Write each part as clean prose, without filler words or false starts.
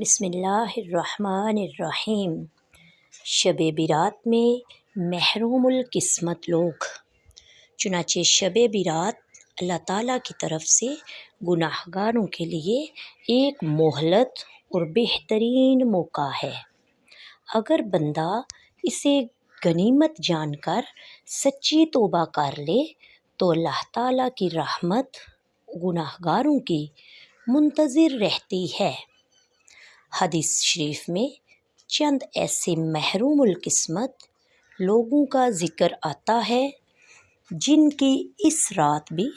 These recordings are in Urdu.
بسم اللہ الرحمن الرحیم۔ شب برات میں محروم القسمت لوگ۔ چنانچہ شب برات اللہ تعالیٰ کی طرف سے گناہ گاروں کے لیے ایک مہلت اور بہترین موقع ہے۔ اگر بندہ اسے غنیمت جان کر سچی توبہ کر لے تو اللہ تعالیٰ کی رحمت گناہ گاروں کی منتظر رہتی ہے۔ حدیث شریف میں چند ایسے محروم القسمت لوگوں کا ذکر آتا ہے جن کی اس رات بھی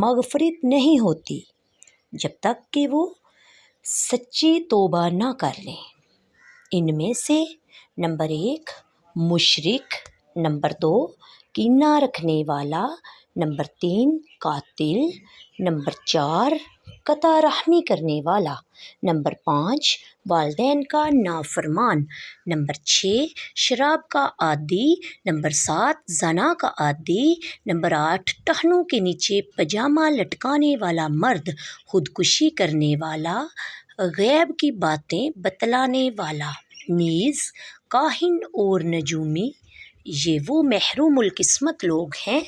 مغفرت نہیں ہوتی جب تک کہ وہ سچی توبہ نہ کر لیں۔ ان میں سے نمبر 1 مشرک، نمبر 2 کینہ رکھنے والا، نمبر 3 قاتل، نمبر 4 قطع رحمی کرنے والا، نمبر 5 والدین کا نافرمان، نمبر 6 شراب کا عادی، نمبر 7 زنا کا عادی، نمبر 8 ٹخنوں کے نیچے پاجامہ لٹکانے والا مرد، خودکشی کرنے والا، غیب کی باتیں بتلانے والا، نیز کاہن اور نجومی۔ یہ وہ محروم القسمت لوگ ہیں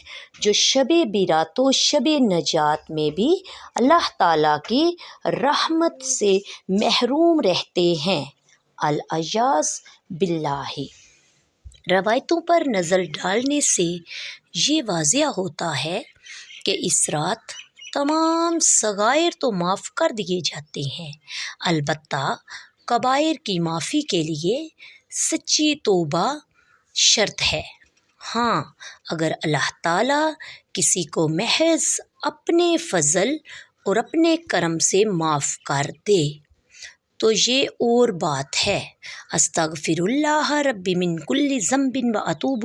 جو شب برات و شب نجات میں بھی اللہ تعالیٰ کی رحمت سے محروم رہتے ہیں۔ الاعوذ باللہ۔ روایتوں پر نظر ڈالنے سے یہ واضح ہوتا ہے کہ اس رات تمام صغائر تو معاف کر دیے جاتے ہیں، البتہ کبائر کی معافی کے لیے سچی توبہ شرط ہے۔ ہاں، اگر اللہ تعالیٰ کسی کو محض اپنے فضل اور اپنے کرم سے معاف کر دے تو یہ اور بات ہے۔ استغفر اللہ ربی من کل ذنب و اتوب